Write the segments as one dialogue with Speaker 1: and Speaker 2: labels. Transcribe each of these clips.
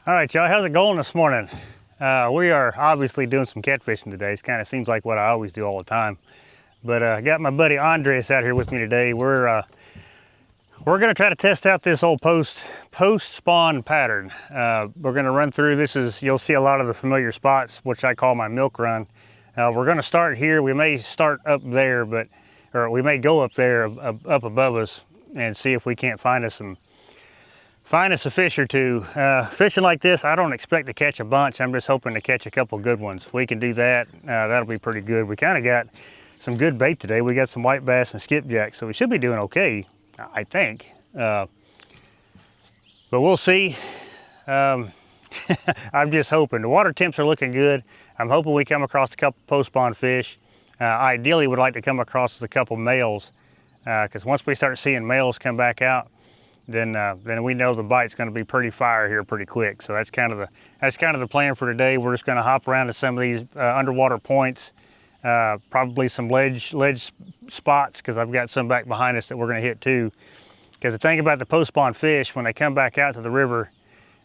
Speaker 1: All right, y'all, how's it going this morning? We are obviously doing some catfishing today. It kind of seems like what I always do all the time. But I got my buddy Andres out here with me today. We're gonna try to test out this old post spawn pattern. We're gonna run through, you'll see a lot of the familiar spots, which I call my milk run. We're gonna start here. We may start up there, or we may go up there up above us and see if we can't find us a fish or two. Fishing like this, I don't expect to catch a bunch. I'm just hoping to catch a couple good ones. We can do that. That'll be pretty good. We kind of got some good bait today. We got some white bass and skipjack, so we should be doing okay, I think. But we'll see. I'm just hoping. The water temps are looking good. I'm hoping we come across a couple post-spawn fish. Ideally, would like to come across a couple males, because once we start seeing males come back out, then we know the bite's going to be pretty fire here pretty quick. So that's kind of the plan for today. We're just going to hop around to some of these underwater points, probably some ledge spots, because I've got some back behind us that we're going to hit too. Because the thing about the post-spawn fish, when they come back out to the river,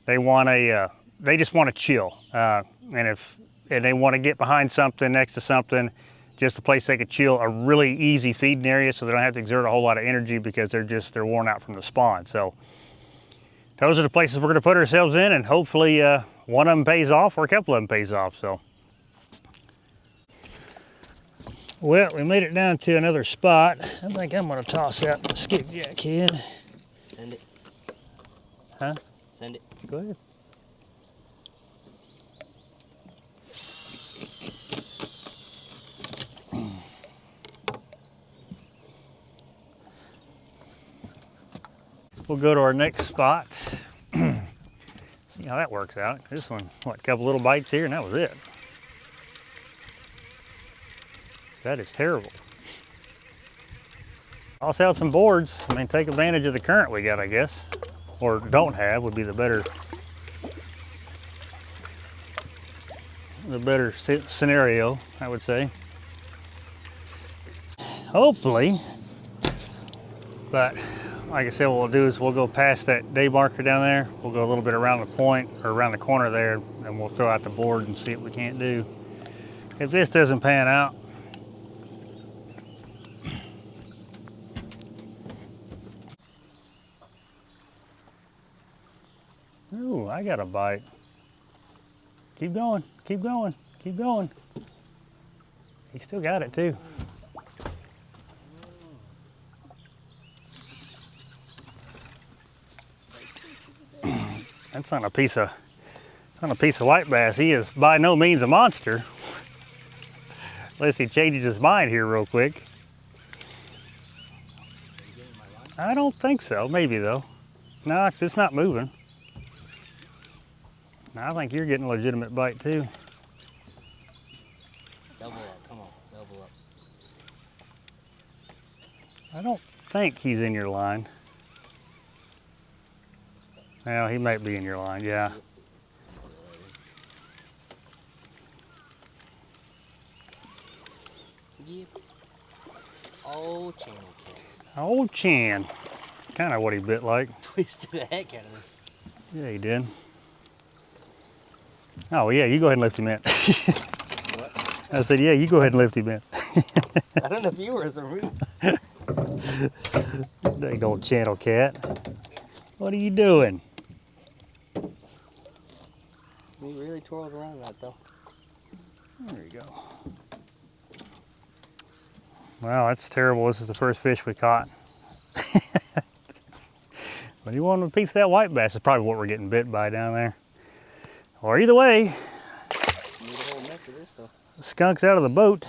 Speaker 1: they just want to chill, and they want to get behind something, next to something, just a place they could chill, a really easy feeding area, so they don't have to exert a whole lot of energy because they're worn out from the spawn. So those are the places we're going to put ourselves in, and hopefully one of them pays off or a couple of them pays off. So, well, we made it down to another spot. I think I'm going to toss out the skipjack head.
Speaker 2: Send it.
Speaker 1: Huh?
Speaker 2: Send it.
Speaker 1: Go ahead. We'll go to our next spot. See how that works out. This one, what, a couple little bites here and that was it. That is terrible. I'll sell some boards. I mean, take advantage of the current we got, I guess. Or don't have would be the better scenario, I would say. Hopefully, but like I said, what we'll do is we'll go past that day marker down there. We'll go a little bit around the point or around the corner there, and we'll throw out the board and see what we can't do. If this doesn't pan out, ooh, I got a bite. Keep going, keep going, keep going. He still got it too. That's on a piece of white bass. He is by no means a monster. Unless he changes his mind here real quick. I don't think so. Maybe though. No, it's not moving. No, I think you're getting a legitimate bite too.
Speaker 2: Double up, come on, double up.
Speaker 1: I don't think he's in your line. Well, he might be in your line, yeah.
Speaker 2: Yep. Old channel cat.
Speaker 1: Old Chan. Kind of what he bit like.
Speaker 2: Twisted the heck out of this.
Speaker 1: Yeah, he did. Oh, yeah, you go ahead and lift him in.
Speaker 2: What?
Speaker 1: I said, yeah, you go ahead and lift him in.
Speaker 2: I don't know if viewers are moving.
Speaker 1: Dang old channel cat. What are you doing?
Speaker 2: We really twirled around that though.
Speaker 1: There you go. Wow, that's terrible. This is the first fish we caught. But you want a piece of that white bass is probably what we're getting bit by down there. Or either way,
Speaker 2: Need a whole mess of this though.
Speaker 1: the skunk's out of the boat.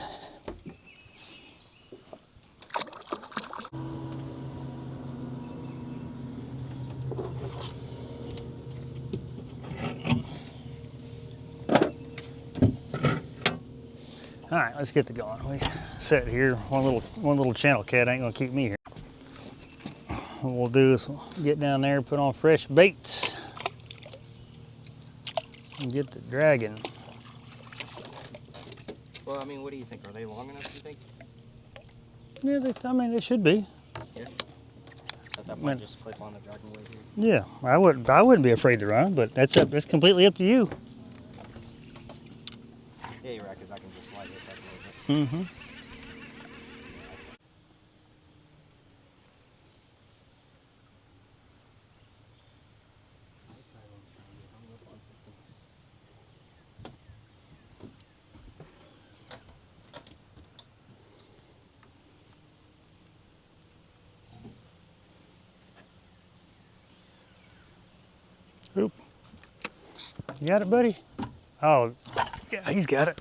Speaker 1: All right, let's get to going. We sit here. One little channel cat ain't gonna keep me here. What we'll do is we'll get down there, put on fresh baits, and get the Draggin.
Speaker 2: Well, I mean, what do you think? Are they long enough, you think?
Speaker 1: Yeah, I mean, they should be.
Speaker 2: Yeah. At that point, just clip on the Draggin weight here.
Speaker 1: Yeah, I wouldn't be afraid to run, but that's completely up to you.
Speaker 2: Yeah, you're right, because I can just slide this up a little bit.
Speaker 1: Mm-hmm. Oop. You got it, buddy? Oh, yeah, he's got it.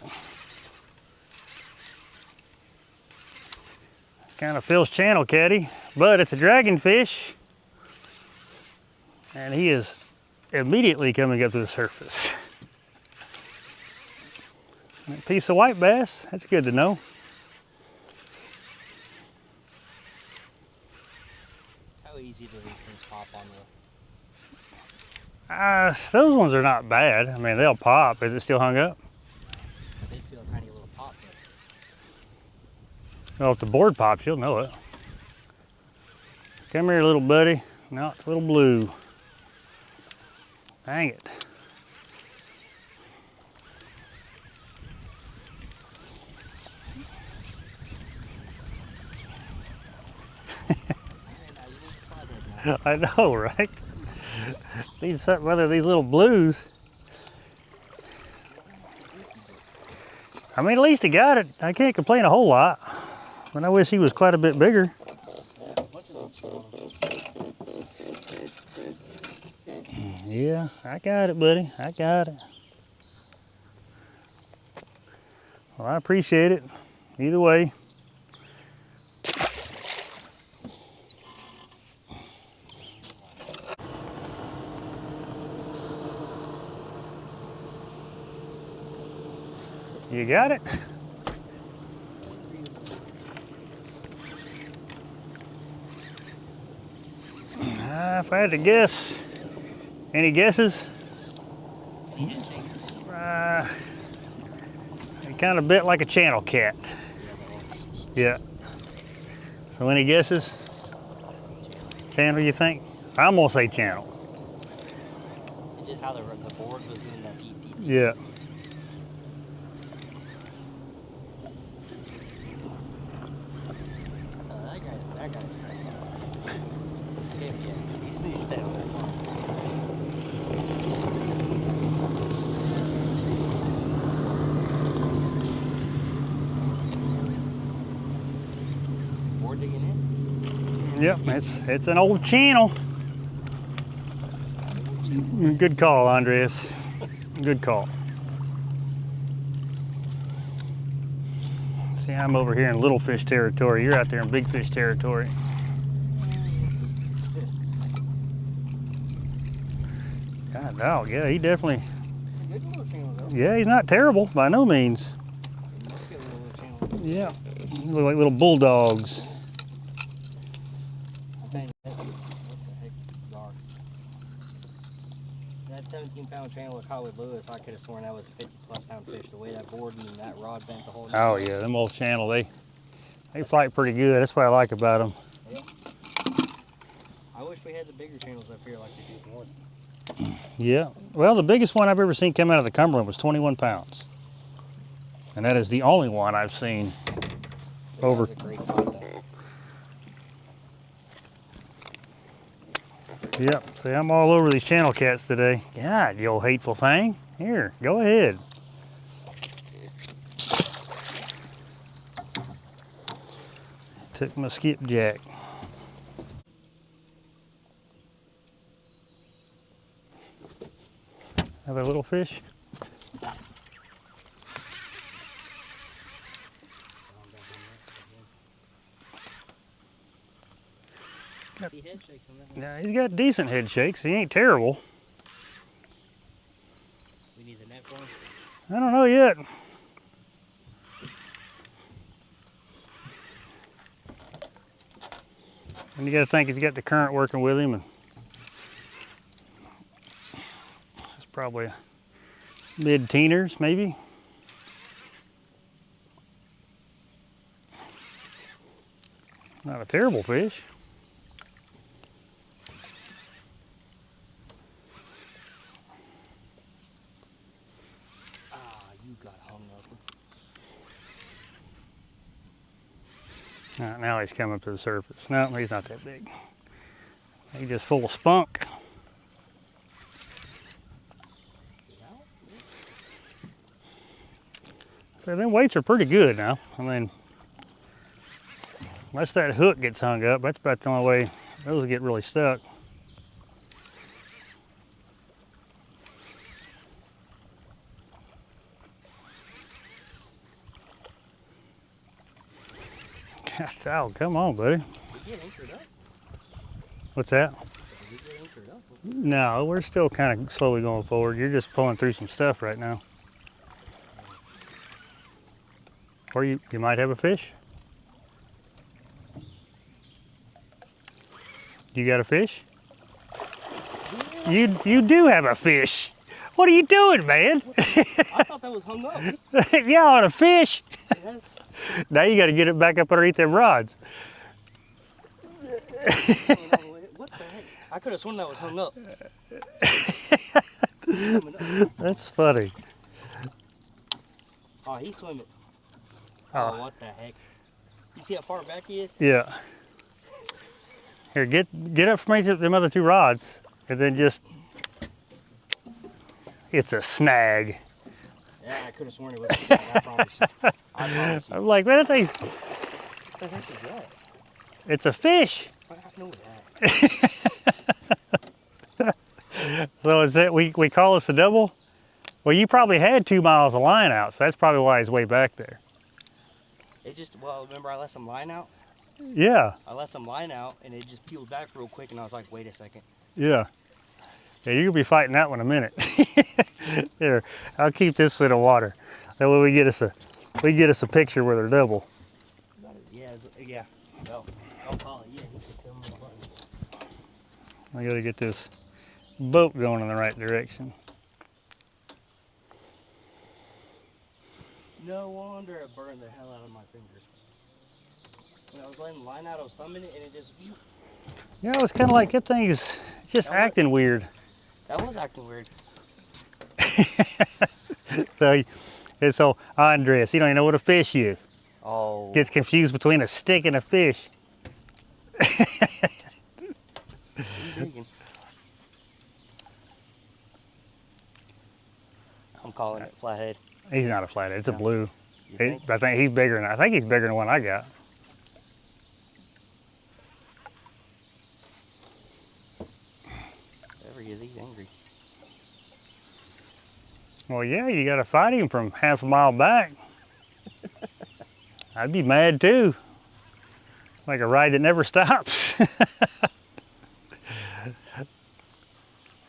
Speaker 1: Kind of Phil's channel caddy, but it's a dragon fish. And he is immediately coming up to the surface. A piece of white bass, that's good to know.
Speaker 2: How easy do these things pop on the...
Speaker 1: Those ones are not bad. I mean, they'll pop. Is it still hung up?
Speaker 2: They feel a tiny little pop.
Speaker 1: Well, if the board pops, you'll know it. Come here, little buddy. No, it's a little blue. Dang it. I know, right? These something other these little blues. I mean, at least he got it. I can't complain a whole lot. But I wish he was quite a bit bigger. Yeah, I got it, buddy. I got it. Well, I appreciate it. Either way. You got it? If I had to guess, any guesses? It kind of bit like a channel cat. Yeah. So any guesses? Channel, you think? I'm gonna say channel.
Speaker 2: It's just how the board was doing that deep, deep, deep.
Speaker 1: Yeah.
Speaker 2: That guy's cracked out. Yeah, he's down there. Is the board digging in?
Speaker 1: Yep, it's an old channel. Good call, Andres. Good call. See, I'm over here in little fish territory. You're out there in big fish territory. God dog, yeah, he definitely.
Speaker 2: Good little channel, though.
Speaker 1: Yeah, he's not terrible by no means. Yeah, they look like little bulldogs.
Speaker 2: What the heck are that 17-pound channel was caught with Lewis? I could have sworn that was a 50-plus pound fish. The way that board and that rod bent the whole time.
Speaker 1: Oh yeah, them old channel, they fight pretty good. That's what I like about them.
Speaker 2: Yeah. I wish we had the bigger channels up here like we do north.
Speaker 1: Yeah, well, the biggest one I've ever seen come out of the Cumberland was 21 pounds. And that is the only one I've seen over.
Speaker 2: That was a great fight, though.
Speaker 1: Yep, see, I'm all over these channel cats today. God, you old hateful thing. Here, go ahead. Took my skipjack. Another little fish.
Speaker 2: See head shakes on that one.
Speaker 1: Yeah, he's got decent head shakes. He ain't terrible.
Speaker 2: We need the net for him.
Speaker 1: I don't know yet. And you got to think he's got the current working with him, and it's probably a mid-teeners, maybe. Not a terrible fish.
Speaker 2: got hung up.
Speaker 1: Now he's coming up to the surface. No, he's not that big. He's just full of spunk. So them weights are pretty good now. I mean, unless that hook gets hung up, that's about the only way those get really stuck. Oh, come on, buddy.
Speaker 2: Did you get anchored up?
Speaker 1: What's that?
Speaker 2: Did you get anchored up?
Speaker 1: No, we're still kind of slowly going forward. You're just pulling through some stuff right now. Or you might have a fish. You got a fish?
Speaker 2: Yeah.
Speaker 1: You do have a fish. What are you doing, man?
Speaker 2: I thought that was hung up.
Speaker 1: Yeah, on a fish.
Speaker 2: Yes.
Speaker 1: Now you got to get it back up underneath them rods.
Speaker 2: What the heck? I could have sworn that was hung up.
Speaker 1: That's funny.
Speaker 2: Oh, he's swimming.
Speaker 1: Oh.
Speaker 2: Oh, what the heck? You see how far back he is?
Speaker 1: Yeah. Here, get up from them other two rods, and then just. It's a snag.
Speaker 2: Yeah, I could have sworn it was a snag, I promise you. I promise you.
Speaker 1: I'm like, man, that thing's.
Speaker 2: What the heck is that?
Speaker 1: It's a fish.
Speaker 2: I know that.
Speaker 1: So is that we call this a double? Well, you probably had 2 miles of line out, so that's probably why he's way back there.
Speaker 2: It just, well, remember I let some line out?
Speaker 1: Yeah,
Speaker 2: I let some line out and it just peeled back real quick and I was like, wait a second.
Speaker 1: yeah. Yeah, you're gonna be fighting that one in a minute. Here, I'll keep this foot of water. That way we get us a picture where they're double.
Speaker 2: Yeah, yeah. Well, I'll call it. Yeah, he's still on the button.
Speaker 1: I gotta get this boat going in the right direction.
Speaker 2: No wonder it burned the hell out of my fingers. When I was letting the line out, I was thumbing it and it just.
Speaker 1: Yeah, it was kind of like that thing's just acting weird.
Speaker 2: That was acting weird.
Speaker 1: So Andres, you don't even know what a fish is.
Speaker 2: Oh.
Speaker 1: Gets confused between a stick and a fish.
Speaker 2: I'm calling it flathead.
Speaker 1: He's not a flathead, it's a blue.
Speaker 2: You think?
Speaker 1: I think he's bigger than the one I got.
Speaker 2: Whatever he is, he's angry.
Speaker 1: Well, yeah, you got to fight him from half a mile back. I'd be mad too. It's like a ride that never stops.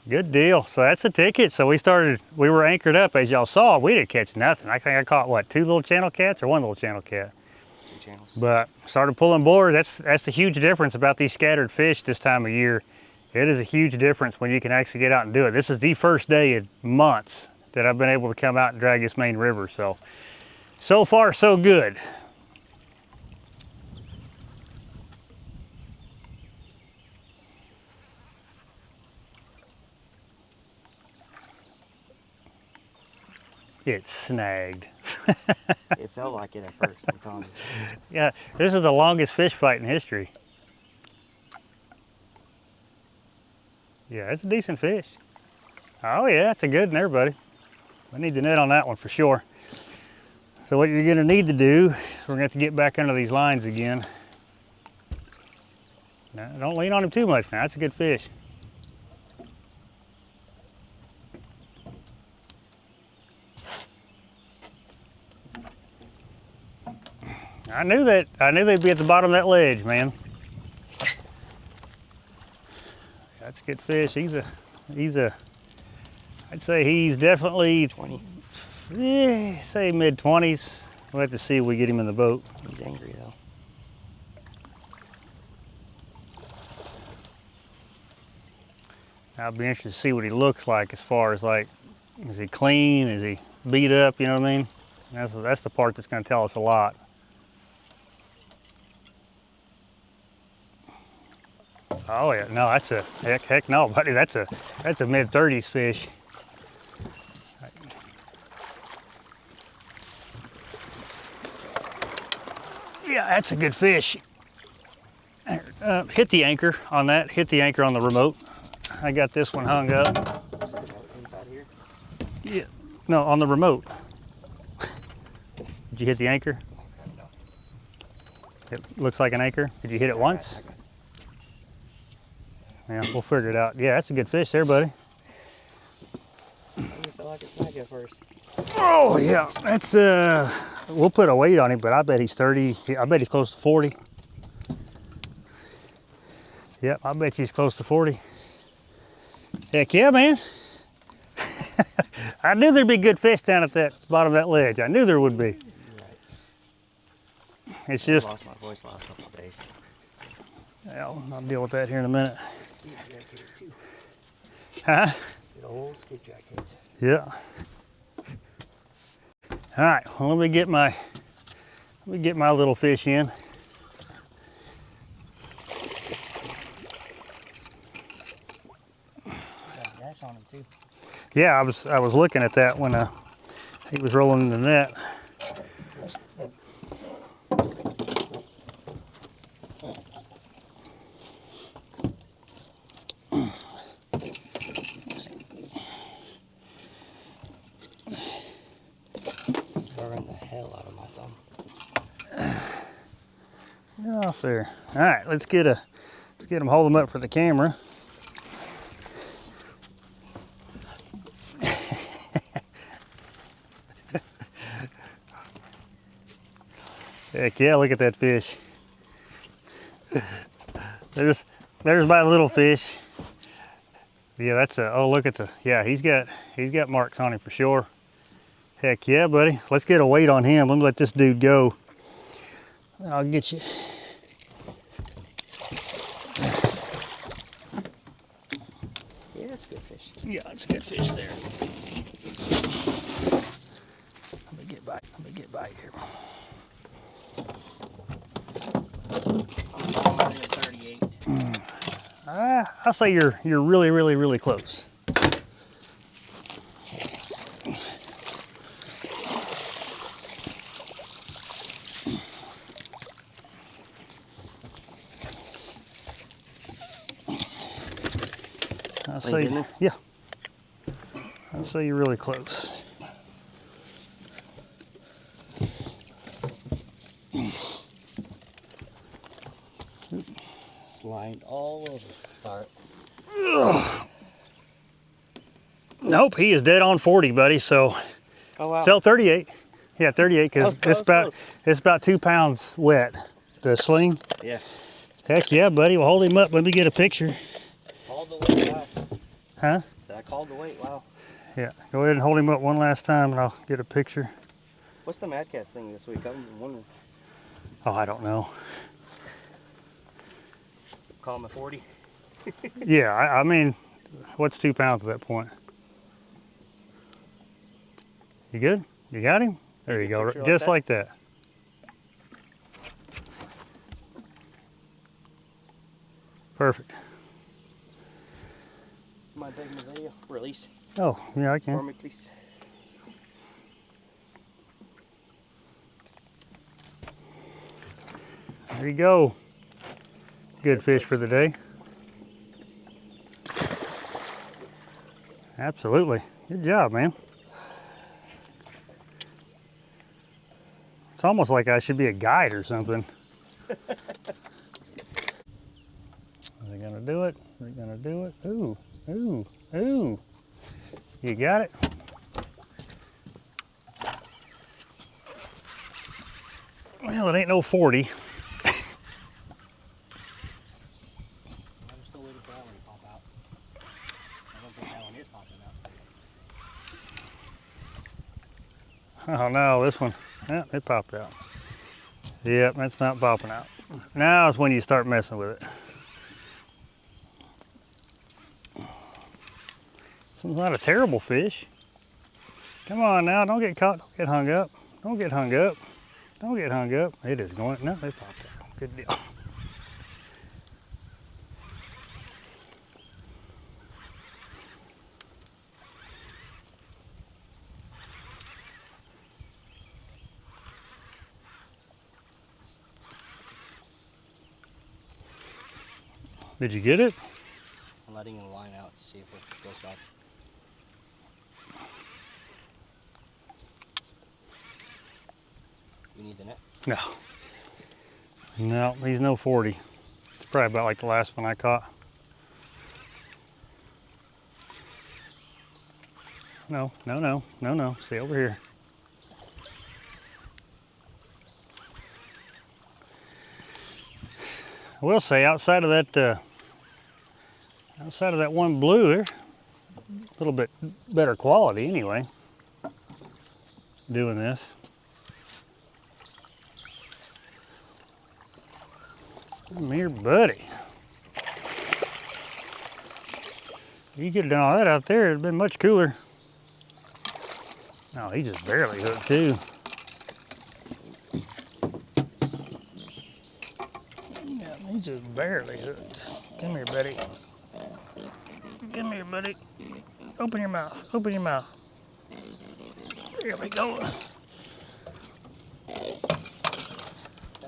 Speaker 1: Good deal. So that's the ticket. So we were anchored up, as y'all saw. We didn't catch nothing. I think I caught, what, 2 little channel cats or 1 little channel cat?
Speaker 2: 2 channels.
Speaker 1: But started pulling boards. That's the huge difference about these scattered fish this time of year. It is a huge difference when you can actually get out and do it. This is the first day in months that I've been able to come out and drag this main river. So far, so good. It's snagged.
Speaker 2: It felt like it at first, I'm telling you.
Speaker 1: Yeah, this is the longest fish fight in history. Yeah, it's a decent fish. Oh yeah, it's a good one there, buddy. We need the net on that one for sure. So what you're gonna need to do, is we're gonna have to get back under these lines again. Now, don't lean on him too much now, that's a good fish. I knew they'd be at the bottom of that ledge, man. That's a good fish. I'd say he's definitely
Speaker 2: 20.
Speaker 1: Say mid-20s. We'll have to see if we get him in the boat.
Speaker 2: He's angry though.
Speaker 1: I'll be interested to see what he looks like as far as like, is he clean? Is he beat up? You know what I mean? That's the part that's going to tell us a lot. Oh yeah, no, that's a heck no, buddy. That's a mid-30s fish. Yeah, that's a good fish. Hit the anchor on that. Hit the anchor on the remote. I got this one hung up.
Speaker 2: Inside here?
Speaker 1: Yeah. No, on the remote. Did you hit the anchor?
Speaker 2: No.
Speaker 1: It looks like an anchor. Did you hit it once? Yeah, we'll figure it out. Yeah, that's a good fish there, buddy.
Speaker 2: I feel like it's not good first.
Speaker 1: Oh yeah, that's we'll put a weight on him, but I bet he's 30. I bet he's close to 40. Yep, I bet he's close to 40. Heck yeah, man. I knew there'd be good fish down at that bottom of that ledge. I knew there would be. It's just.
Speaker 2: I lost my voice last couple of days.
Speaker 1: Well, I'll deal with that here in a minute.
Speaker 2: Skip jacket too.
Speaker 1: Huh?
Speaker 2: Good old skip jacket.
Speaker 1: Yeah. All right. Well, let me get my little fish in.
Speaker 2: Dash on him too.
Speaker 1: Yeah, I was looking at that when he was rolling in the net.
Speaker 2: Burn the hell out of my thumb.
Speaker 1: Yeah, off there. All right, let's get him, hold him up for the camera. Heck yeah, look at that fish. There's my little fish. Yeah, that's look at yeah, he's got marks on him for sure. Heck yeah, buddy. Let's get a weight on him. Let me let this dude go. Then I'll get you.
Speaker 2: Yeah, that's a good fish.
Speaker 1: Yeah, it's a good fish there. Let me get by here.
Speaker 2: 38.
Speaker 1: I'll say you're really, really, really close. I'll say, yeah. I'll say you're really close.
Speaker 2: Slide all over. Sorry.
Speaker 1: Nope, he is dead on 40, buddy. So,
Speaker 2: Oh wow.
Speaker 1: so 38. Yeah, 38 because it's about 2 pounds wet. The sling.
Speaker 2: Yeah.
Speaker 1: Heck yeah, buddy. Well, hold him up. Let me get a picture.
Speaker 2: Called the weight. Wow.
Speaker 1: Huh?
Speaker 2: So I called the weight. Wow.
Speaker 1: Yeah. Go ahead and hold him up one last time, and I'll get a picture.
Speaker 2: What's the Mad Cats thing this week? I'm wondering.
Speaker 1: Oh, I don't know.
Speaker 2: Call him a 40.
Speaker 1: Yeah, I mean, what's 2 pounds at that point? You good? You got him? There you go. Just like that. Perfect.
Speaker 2: Mind taking the video? Release.
Speaker 1: Oh, yeah, I
Speaker 2: For
Speaker 1: can.
Speaker 2: me, please.
Speaker 1: There you go. Good fish for the day. Absolutely. Good job, man. It's almost like I should be a guide or something. Are they gonna do it? Are they gonna do it? Ooh, ooh, ooh. You got it? Well, it ain't no 40.
Speaker 2: I'm still waiting for that one to pop out. I don't think that one is popping out.
Speaker 1: Oh no, this one, yeah, it popped out. Yep, that's not popping out. Now is when you start messing with it. This one's not a terrible fish. Come on now, don't get caught, don't get hung up. Don't get hung up. Don't get hung up. It is going, no, it popped out. Good deal. Did you get it?
Speaker 2: I'm letting the line out to see if it goes back. You need the net?
Speaker 1: No. No, he's no 40. It's probably about like the last one I caught. No, no, no, no, no. Stay over here. I will say, outside of that one blue, they're a little bit better quality anyway. Doing this. Come here, buddy. You could have done all that out there, it'd been much cooler. Oh, he just barely hooked too. Yeah, he just barely hooked. Come here, buddy. Come here, buddy. Open your mouth. Open your mouth. There we go.
Speaker 2: That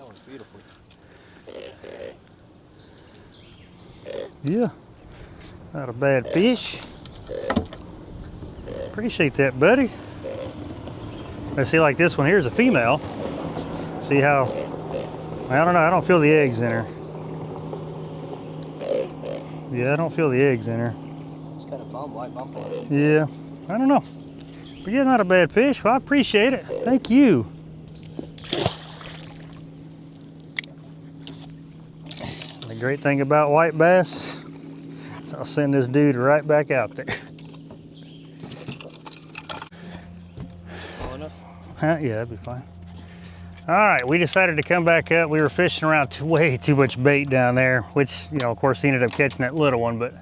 Speaker 2: one's beautiful.
Speaker 1: Yeah. Not a bad fish. Appreciate that, buddy. I see, like this one here is a female. See how, I don't know, I don't feel the eggs in her. Yeah, I don't feel the eggs in her.
Speaker 2: It's got a white bump on it.
Speaker 1: Yeah, I don't know. But yeah, not a bad fish. Well, I appreciate it. Thank you. The great thing about white bass is I'll send this dude right back out there.
Speaker 2: Small enough?
Speaker 1: Yeah, that'd be fine. All right, we decided to come back up. We were fishing around way too much bait down there, which, you know, of course, he ended up catching that little one, but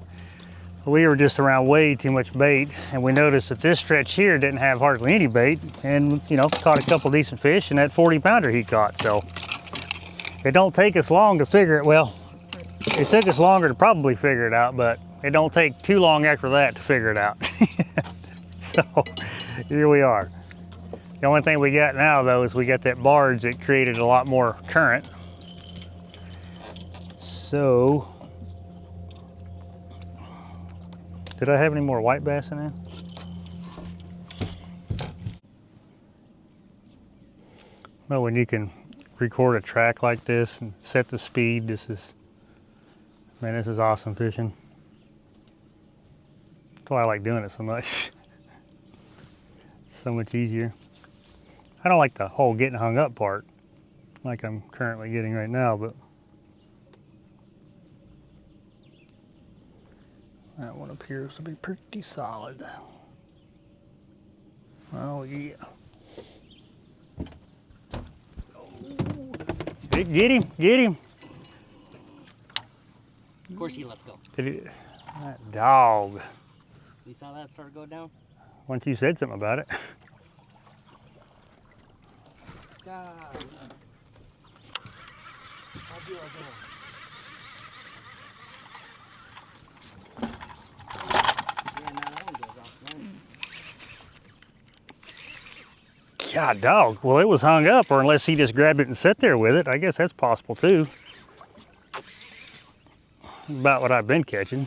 Speaker 1: we were just around way too much bait, and we noticed that this stretch here didn't have hardly any bait, and, you know, caught a couple decent fish in that 40-pounder he caught. So it don't take us long to figure it. Well, it took us longer to probably figure it out, but it don't take too long after that to figure it out. So here we are. The only thing we got now, though, is we got that barge that created a lot more current. So, did I have any more white bass in there? Well, when you can record a track like this and set the speed, this is awesome fishing. That's why I like doing it so much. It's so much easier. I don't like the whole getting hung up part like I'm currently getting right now, but that one appears to be pretty solid. Oh yeah. Hey, get him, get him.
Speaker 2: Of course he lets go.
Speaker 1: Did he, that dog.
Speaker 2: You saw that start to go down?
Speaker 1: Once you said something about it.
Speaker 2: God. I'll do it again. Yeah, now that one goes off nice.
Speaker 1: God, dog. Well, it was hung up, or unless he just grabbed it and sat there with it. I guess that's possible too. About what I've been catching.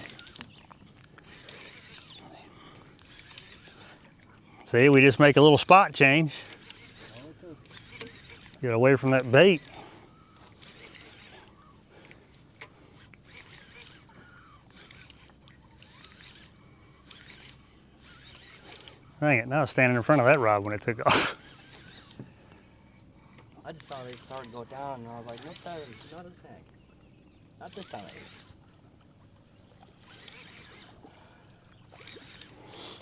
Speaker 1: See, we just make a little spot change. Get away from that bait. Dang it, now I was standing in front of that rod when it took off.
Speaker 2: I just saw they start to go down, and I was like, what the is not a snag. Not this time at least.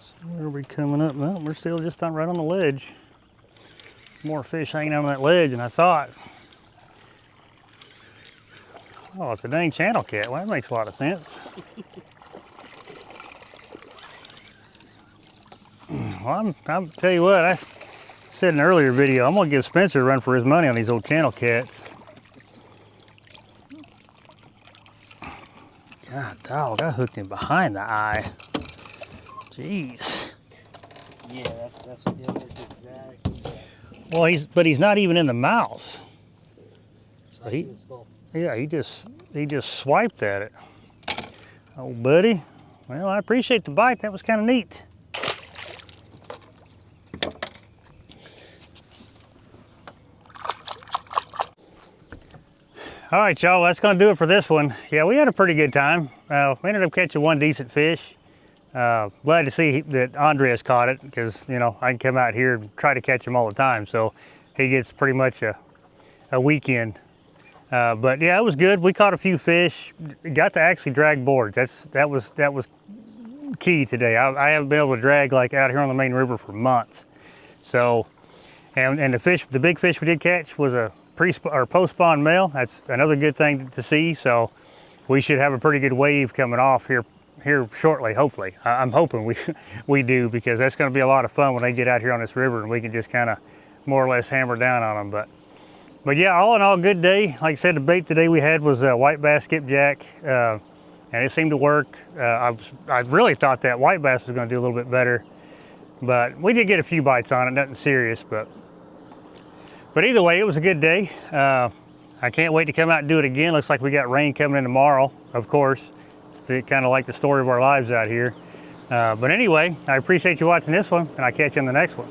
Speaker 1: So where are we coming up? Well, we're still just right on the ledge. More fish hanging on that ledge than I thought. Oh, it's a dang channel cat. Well, that makes a lot of sense. Well, I'll tell you what, I said in an earlier video, I'm gonna give Spencer a run for his money on these old channel cats. God, dog, I hooked him behind the eye. Jeez.
Speaker 2: Yeah, that's what the other exactly.
Speaker 1: Well, he's not even in the mouth. So
Speaker 2: Right in the skull.
Speaker 1: yeah, he just swiped at it. Oh, buddy. Well, I appreciate the bite. That was kind of neat. All right, y'all, that's gonna do it for this one. Yeah, we had a pretty good time. We ended up catching one decent fish. Glad to see that Andres caught it, because, you know, I can come out here and try to catch him all the time. So he gets pretty much a weekend. But yeah, it was good. We caught a few fish. Got to actually drag boards. That was key today. I haven't been able to drag like out here on the main river for months. So, and the big fish we did catch was a post-spawn male. That's another good thing to see. So we should have a pretty good wave coming off here shortly, hopefully. I'm hoping we do, because that's going to be a lot of fun when they get out here on this river and we can just kind of more or less hammer down on them. But yeah, all in all, good day. Like I said, the bait today we had was white bass skipjack, and it seemed to work. I really thought that white bass was going to do a little bit better, but we did get a few bites on it, nothing serious. But either way, it was a good day. I can't wait to come out and do it again. Looks like we got rain coming in tomorrow, of course. It's kind of like the story of our lives out here. But anyway, I appreciate you watching this one, and I'll catch you on the next one.